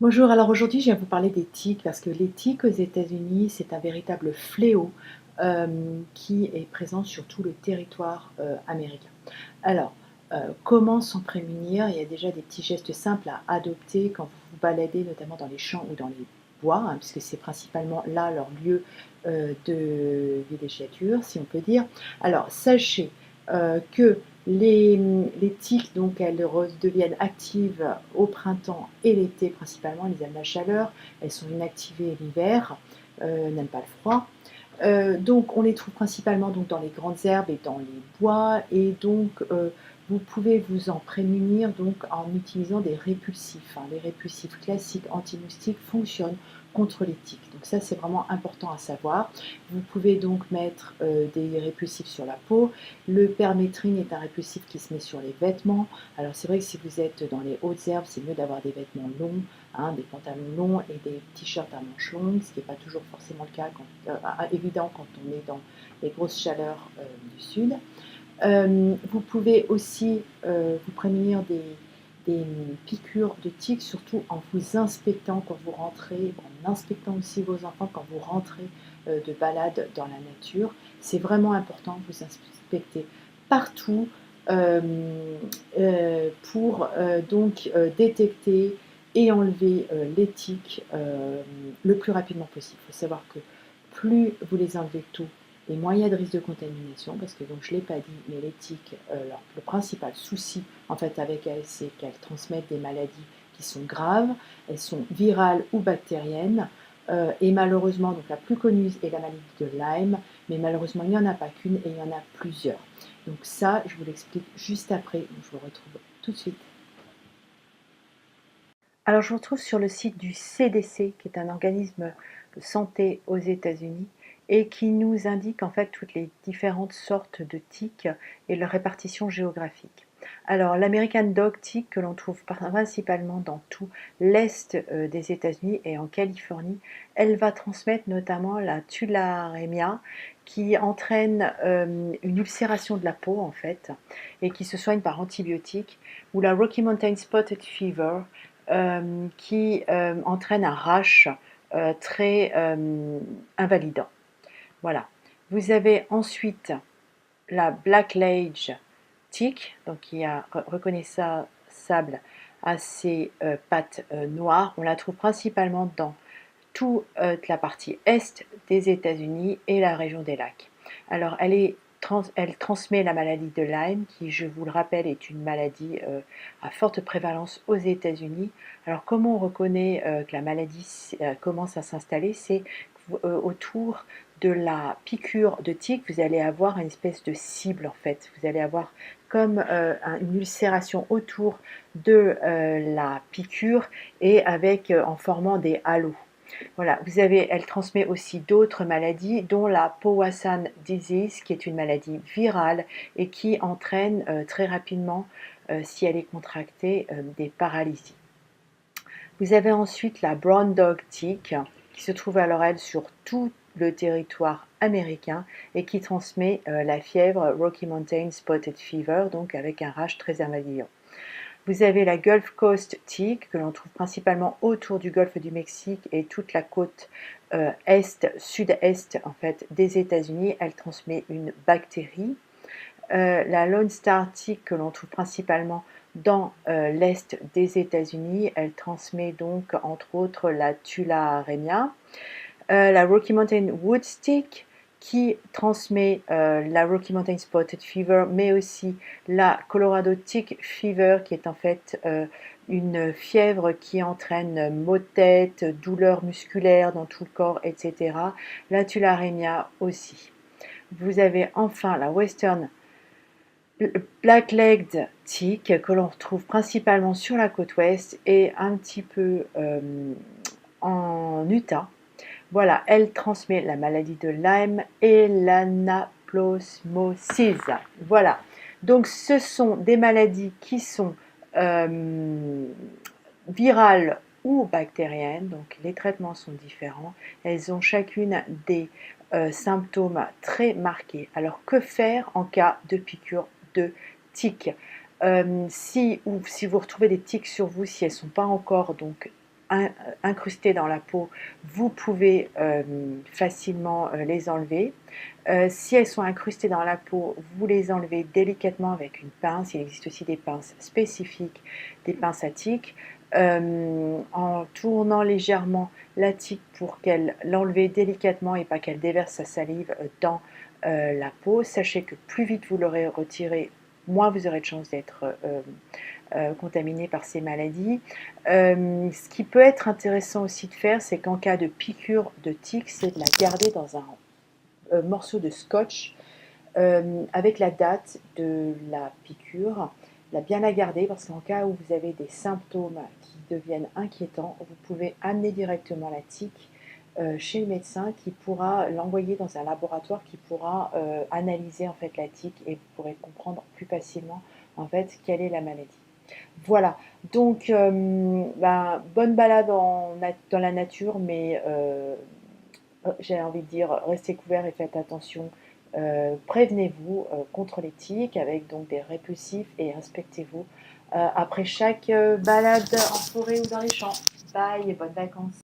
Bonjour, alors aujourd'hui je viens vous parler des tiques parce que les tiques aux États-Unis c'est un véritable fléau qui est présent sur tout le territoire américain. Alors, comment s'en prémunir? Il y a déjà des petits gestes simples à adopter quand vous vous baladez notamment dans les champs ou dans les bois, hein, puisque c'est principalement là leur lieu de villégiature, si on peut dire. Alors, sachez que les tiques, donc, elles deviennent actives au printemps et l'été principalement. Elles aiment la chaleur, elles sont inactivées l'hiver, n'aiment pas le froid. Donc on les trouve principalement donc, dans les grandes herbes et dans les bois, et donc vous pouvez vous en prémunir donc, en utilisant des répulsifs, hein. Les répulsifs classiques anti-moustiques fonctionnent contre les tiques. Donc ça c'est vraiment important à savoir. Vous pouvez donc mettre des répulsifs sur la peau. Le permétrine est un répulsif qui se met sur les vêtements. Alors c'est vrai que si vous êtes dans les hautes herbes, c'est mieux d'avoir des vêtements longs, hein, des pantalons longs et des t-shirts à manches longues, ce qui n'est pas toujours forcément le cas, évident quand on est dans les grosses chaleurs du sud. Vous pouvez aussi vous prémunir des piqûres de tiques, surtout en vous inspectant quand vous rentrez, en inspectant aussi vos enfants quand vous rentrez de balade dans la nature. C'est vraiment important de vous inspecter partout euh, pour donc détecter et enlever les tiques le plus rapidement possible. Il faut savoir que plus vous les enlevez tôt, et moins il y a de risque de contamination, parce que donc je ne l'ai pas dit, mais les tiques, le principal souci en fait avec elles, c'est qu'elles transmettent des maladies qui sont graves, elles sont virales ou bactériennes, et malheureusement, donc la plus connue est la maladie de Lyme, mais malheureusement il n'y en a pas qu'une et il y en a plusieurs. Donc ça, je vous l'explique juste après, donc je vous retrouve tout de suite. Alors je vous retrouve sur le site du CDC, qui est un organisme de santé aux États-Unis, et qui nous indique en fait toutes les différentes sortes de tiques et leur répartition géographique. Alors l'American Dog Tick, que l'on trouve principalement dans tout l'est des États-Unis et en Californie, elle va transmettre notamment la tularemia, qui entraîne une ulcération de la peau en fait, et qui se soigne par antibiotiques, ou la Rocky Mountain Spotted Fever, qui entraîne un rash très invalidant. Voilà. Vous avez ensuite la Black Lage tick, donc qui a reconnaissable à ses pattes noires. On la trouve principalement dans toute la partie est des États-Unis et la région des lacs. Alors, elle transmet la maladie de Lyme, qui, je vous le rappelle, est une maladie à forte prévalence aux États-Unis. Alors, comment on reconnaît que la maladie commence à s'installer? C'est autour de la piqûre de tique, vous allez avoir une espèce de cible en fait. Vous allez avoir comme une ulcération autour de la piqûre et avec en formant des halos. Voilà, elle transmet aussi d'autres maladies, dont la Powassan disease, qui est une maladie virale et qui entraîne très rapidement, si elle est contractée, des paralysies. Vous avez ensuite la Brown Dog Tick, qui se trouve alors elle sur tout le territoire américain et qui transmet la fièvre Rocky Mountain Spotted Fever, donc avec un rash très invalidant. Vous avez la Gulf Coast Tick, que l'on trouve principalement autour du golfe du Mexique et toute la côte sud-est en fait, des États-Unis. Elle transmet une bactérie. La Lone Star Tick, que l'on trouve principalement dans l'est des États-Unis, elle transmet donc entre autres la tularemia. La Rocky Mountain Wood Tick, qui transmet la Rocky Mountain Spotted Fever, mais aussi la Colorado Tick Fever, qui est en fait une fièvre qui entraîne maux de tête, douleurs musculaires dans tout le corps, etc. La tularemia aussi. Vous avez enfin la Western Black-Legged Tick, que l'on retrouve principalement sur la côte ouest et un petit peu en Utah. Voilà, elle transmet la maladie de Lyme et l'anaplasmosis. Voilà, donc ce sont des maladies qui sont virales ou bactériennes, donc les traitements sont différents. Elles ont chacune des symptômes très marqués. Alors que faire en cas de piqûre de tique? Si vous retrouvez des tiques sur vous, si elles ne sont pas encore donc incrustées dans la peau, vous pouvez facilement les enlever. Si elles sont incrustées dans la peau, vous les enlevez délicatement avec une pince. Il existe aussi des pinces spécifiques, des pinces à tiques, en tournant légèrement la tique pour qu'elle l'enleve délicatement et pas qu'elle déverse sa salive dans la peau. Sachez que plus vite vous l'aurez retiré, moins vous aurez de chances d'être contaminé par ces maladies. Ce qui peut être intéressant aussi de faire, c'est qu'en cas de piqûre de tique, c'est de la garder dans un morceau de scotch avec la date de la piqûre, bien la garder parce qu'en cas où vous avez des symptômes qui deviennent inquiétants, vous pouvez amener directement la tique chez le médecin qui pourra l'envoyer dans un laboratoire qui pourra analyser en fait la tique et vous pourrez comprendre plus facilement en fait quelle est la maladie. Voilà, donc bonne balade dans la nature, mais j'ai envie de dire, restez couverts et faites attention. Prévenez-vous contre les tiques avec donc des répulsifs et respectez-vous après chaque balade en forêt ou dans les champs. Bye et bonnes vacances.